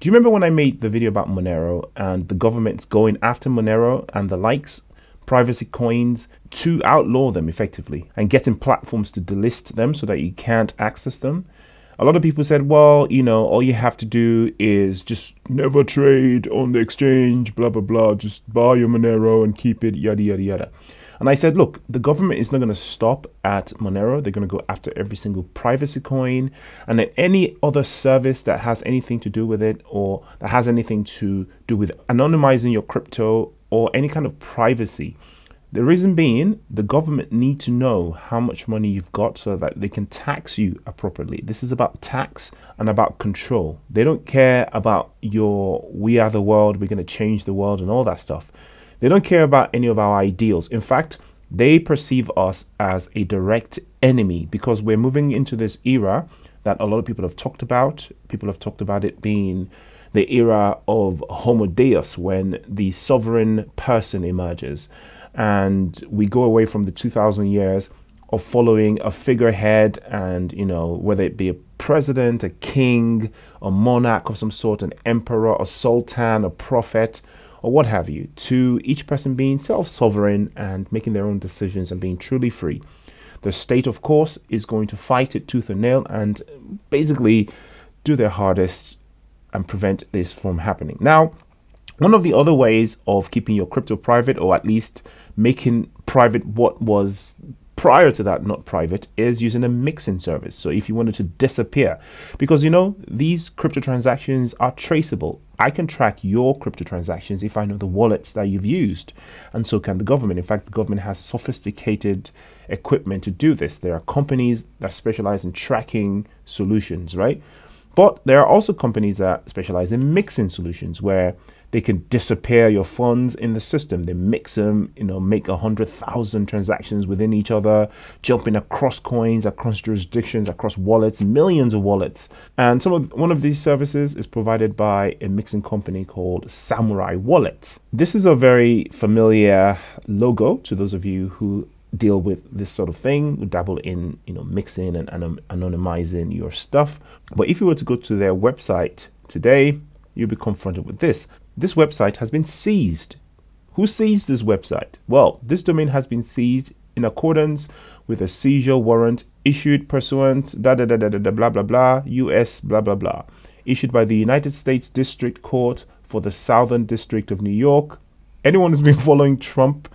Do you remember when I made the video about Monero and the government's going after Monero and the likes, privacy coins, to outlaw them effectively and getting platforms to delist them so that you can't access them? A lot of people said, well, all you have to do is just never trade on the exchange, blah, blah, blah. Just buy your Monero and keep it, yada, yada, yada. And I said, look, the government is not going to stop at Monero. They're going to go after every single privacy coin and then any other service that has anything to do with it or that has anything to do with anonymizing your crypto or any kind of privacy. The reason being, the government need to know how much money you've got so that they can tax you appropriately. This is about tax and about control. They don't care about your we are the world, we're going to change the world and all that stuff. They don't care about any of our ideals. In fact, they perceive us as a direct enemy because we're moving into this era that a lot of people have talked about. People have talked about it being the era of Homo Deus, when the sovereign person emerges. And we go away from the 2000 years of following a figurehead and, whether it be a president, a king, a monarch of some sort, an emperor, a sultan, a prophet, or what have you, to each person being self-sovereign and making their own decisions and being truly free. The state, of course, is going to fight it tooth and nail and basically do their hardest and prevent this from happening. Now, one of the other ways of keeping your crypto private, or at least making private what was prior to that not private, is using a mixing service. So if you wanted to disappear, because these crypto transactions are traceable. I can track your crypto transactions if I know the wallets that you've used, and so can the government. In fact, the government has sophisticated equipment to do this. There are companies that specialize in tracking solutions, right? But there are also companies that specialize in mixing solutions where they can disappear your funds in the system. They mix them, make 100,000 transactions within each other, jumping across coins, across jurisdictions, across wallets, millions of wallets. And one of these services is provided by a mixing company called Samourai Wallet. This is a very familiar logo to those of you who deal with this sort of thing, who dabble in, mixing and anonymizing your stuff. But if you were to go to their website today, you'll be confronted with this. This website has been seized. Who seized this website? Well, this domain has been seized in accordance with a seizure warrant issued pursuant blah blah blah US blah blah blah, issued by the United States District Court for the Southern District of New York. Anyone who's been following Trump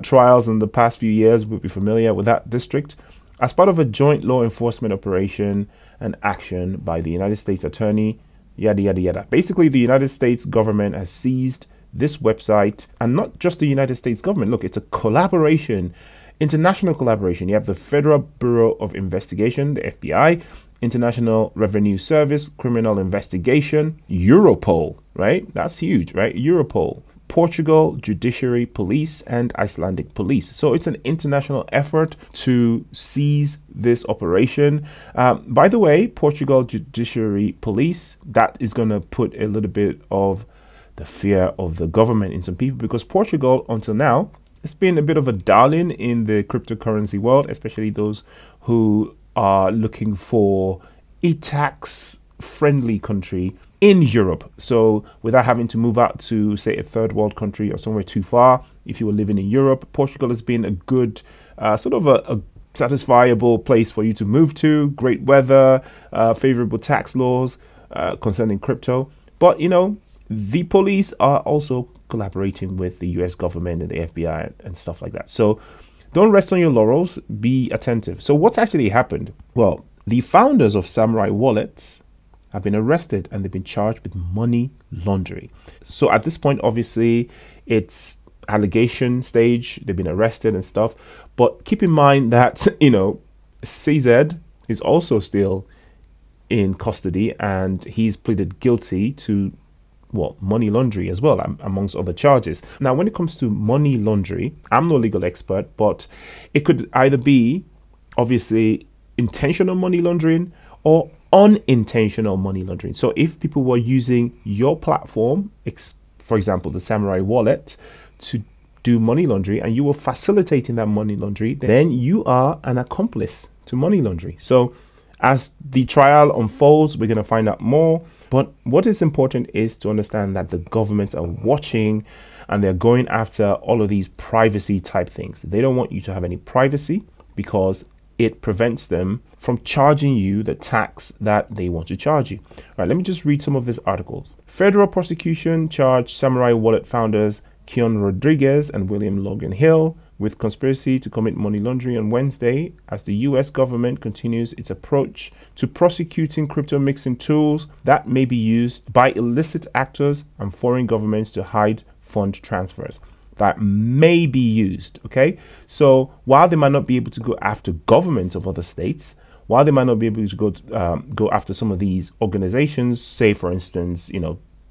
trials in the past few years will be familiar with that district, as part of a joint law enforcement operation and action by the United States Attorney, yada, yada, yada. Basically, the United States government has seized this website, and not just the United States government. Look, it's a collaboration, international collaboration. You have the Federal Bureau of Investigation, the FBI, International Revenue Service, Criminal Investigation, Europol, right? That's huge, right? Europol, Portugal Judiciary Police, and Icelandic Police. So it's an international effort to seize this operation. By the way, Portugal Judiciary Police, that is going to put a little bit of the fear of the government in some people, because Portugal, until now, has been a bit of a darling in the cryptocurrency world, especially those who are looking for a tax-friendly country in Europe. So without having to move out to, say, a third world country or somewhere too far, if you were living in Europe, Portugal has been a good sort of a satisfiable place for you to move to. Great weather, favorable tax laws concerning crypto. But, the police are also collaborating with the US government and the FBI and stuff like that. So don't rest on your laurels. Be attentive. So what's actually happened? Well, the founders of Samourai Wallet have been arrested and they've been charged with money laundering. So at this point, obviously, it's allegation stage. They've been arrested and stuff. But keep in mind that, CZ is also still in custody and he's pleaded guilty to money laundering as well, amongst other charges. Now, when it comes to money laundering, I'm no legal expert, but it could either be, obviously, intentional money laundering or unintentional money laundering. So if people were using your platform, for example, the Samourai Wallet, to do money laundering, and you were facilitating that money laundering, then you are an accomplice to money laundering. So as the trial unfolds, we're going to find out more. But what is important is to understand that the governments are watching and they're going after all of these privacy type things. They don't want you to have any privacy because it prevents them from charging you the tax that they want to charge you. All right, let me just read some of these articles. Federal prosecution charged Samourai Wallet founders Keon Rodriguez and William Logan Hill with conspiracy to commit money laundering on Wednesday as the US government continues its approach to prosecuting crypto mixing tools that may be used by illicit actors and foreign governments to hide fund transfers. That may be used, okay? So while they might not be able to go after governments of other states, while they might not be able to go after some of these organizations, say for instance,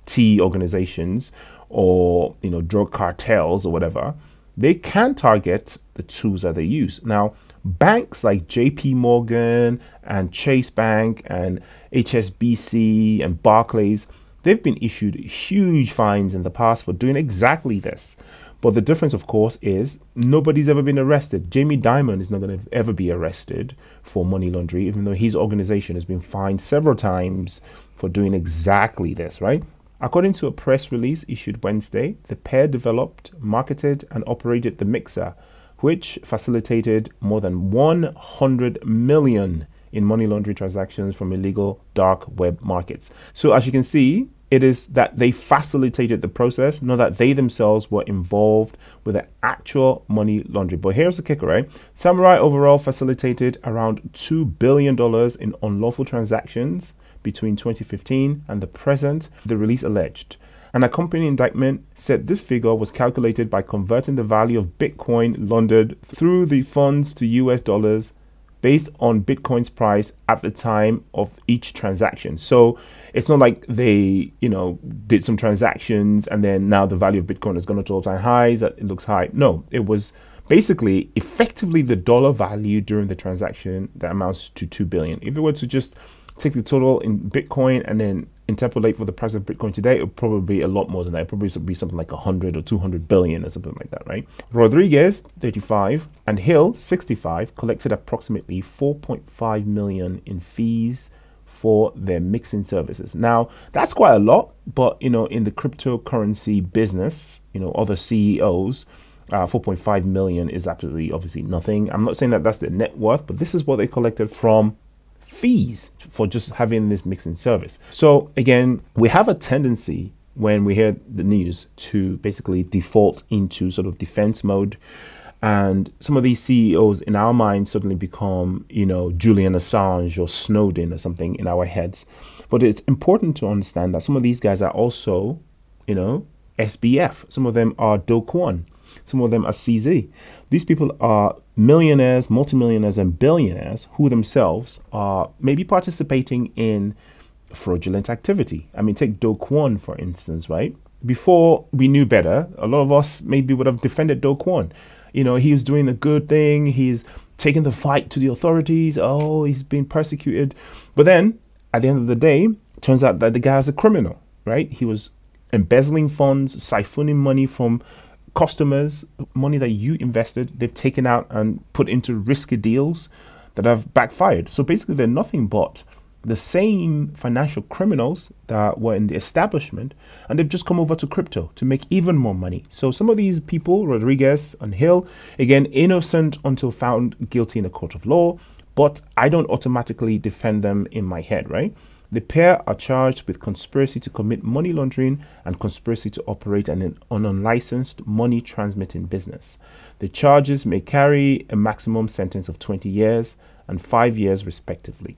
tea organizations or drug cartels or whatever, they can target the tools that they use. Now, banks like JP Morgan and Chase Bank and HSBC and Barclays, they've been issued huge fines in the past for doing exactly this. But the difference, of course, is nobody's ever been arrested. Jamie Dimon is not going to ever be arrested for money laundering, even though his organization has been fined several times for doing exactly this, right? According to a press release issued Wednesday, the pair developed, marketed, and operated the mixer, which facilitated more than 100 million in money laundering transactions from illegal dark web markets. So as you can see, it is that they facilitated the process, not that they themselves were involved with the actual money laundering. But here's the kicker, right? Samourai overall facilitated around $2 billion in unlawful transactions between 2015 and the present, the release alleged. An accompanying indictment said this figure was calculated by converting the value of Bitcoin laundered through the funds to US dollars based on Bitcoin's price at the time of each transaction. So it's not like they, did some transactions and then now the value of Bitcoin has gone to all-time highs, that it looks high. No, it was basically effectively the dollar value during the transaction that amounts to 2 billion. If it were to just take the total in Bitcoin and then interpolate for the price of Bitcoin today, it would probably be a lot more than that. It probably be something like 100 or 200 billion or something like that, right? Rodriguez, 35, and Hill, 65, collected approximately 4.5 million in fees for their mixing services. Now, that's quite a lot, but, in the cryptocurrency business, other CEOs, 4.5 million is absolutely obviously nothing. I'm not saying that that's their net worth, but this is what they collected from fees for just having this mixing service. So again, we have a tendency when we hear the news to basically default into sort of defense mode. And some of these CEOs in our minds suddenly become, Julian Assange or Snowden or something in our heads. But it's important to understand that some of these guys are also, SBF. Some of them are Do Kwon. Some of them are CZ. These people are millionaires, multimillionaires, and billionaires who themselves are maybe participating in fraudulent activity. I mean, take Do Kwon, for instance, right? Before we knew better, a lot of us maybe would have defended Do Kwon. He was doing a good thing. He's taking the fight to the authorities. Oh, he's being persecuted. But then, at the end of the day, it turns out that the guy is a criminal, right? He was embezzling funds, siphoning money from customers, money that you invested, they've taken out and put into risky deals that have backfired. So basically, they're nothing but the same financial criminals that were in the establishment, and they've just come over to crypto to make even more money. So some of these people, Rodriguez and Hill, again, innocent until found guilty in a court of law, but I don't automatically defend them in my head, right? The pair are charged with conspiracy to commit money laundering and conspiracy to operate an unlicensed money transmitting business. The charges may carry a maximum sentence of 20 years and 5 years respectively.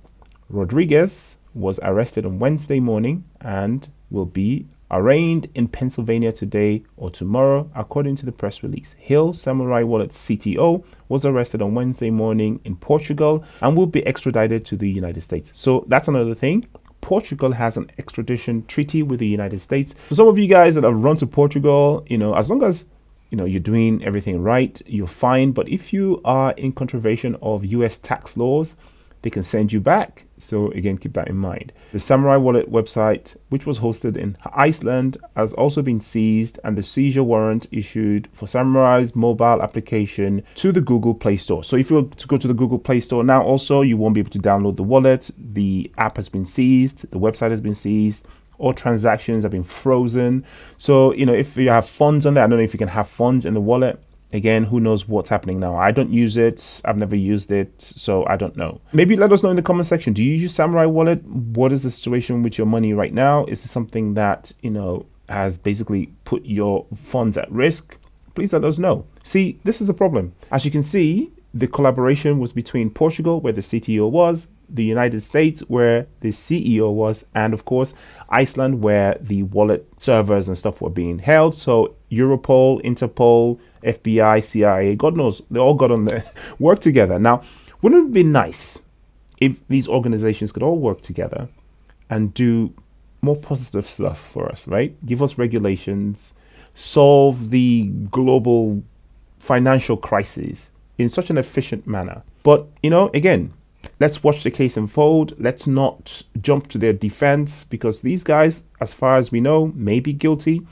Rodriguez was arrested on Wednesday morning and will be arraigned in Pennsylvania today or tomorrow, according to the press release. Hill, Samourai Wallet's CTO, was arrested on Wednesday morning in Portugal and will be extradited to the United States. So that's another thing. Portugal has an extradition treaty with the United States. So some of you guys that have run to Portugal, as long as you're doing everything right, you're fine. But if you are in contravention of US tax laws, they can send you back So again, keep that in mind. The Samourai Wallet website, which was hosted in Iceland, has also been seized, and the seizure warrant issued for Samurai's mobile application to the Google Play Store. So if you were to go to the Google Play Store now, also, you won't be able to download the wallet. The app has been seized, the website has been seized, all transactions have been frozen. So, you know, if you have funds on there, I don't know if you can have funds in the wallet. Again, who knows what's happening now? I don't use it. I've never used it, so I don't know. Maybe let us know in the comment section. Do you use Samourai Wallet? What is the situation with your money right now? Is this something that, you know, has basically put your funds at risk? Please let us know. See, this is a problem. As you can see, the collaboration was between Portugal, where the CTO was, the United States, where the CEO was, and of course Iceland, where the wallet servers and stuff were being held. So Europol, Interpol, FBI, CIA, God knows, they all got on there, work together. Now, wouldn't it be nice if these organizations could all work together and do more positive stuff for us, right? Give us regulations, solve the global financial crisis in such an efficient manner. But, you know, again, let's watch the case unfold. Let's not jump to their defense, because these guys, as far as we know, may be guilty.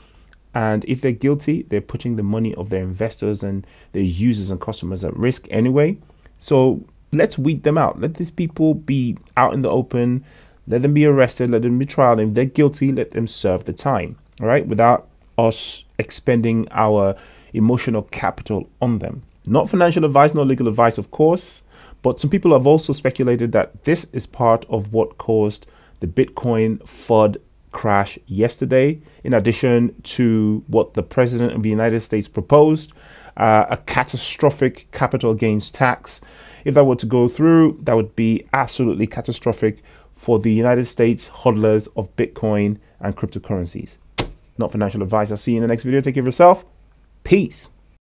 And if they're guilty, they're putting the money of their investors and their users and customers at risk anyway. So let's weed them out. Let these people be out in the open. Let them be arrested. Let them be tried. And if they're guilty, let them serve the time. All right, without us expending our emotional capital on them. Not financial advice, not legal advice, of course. But some people have also speculated that this is part of what caused the Bitcoin FUD crash yesterday, in addition to what the President of the United States proposed, a catastrophic capital gains tax. If that were to go through, that would be absolutely catastrophic for the United States hodlers of Bitcoin and cryptocurrencies. Not financial advice. I'll see you in the next video. Take care of yourself. Peace.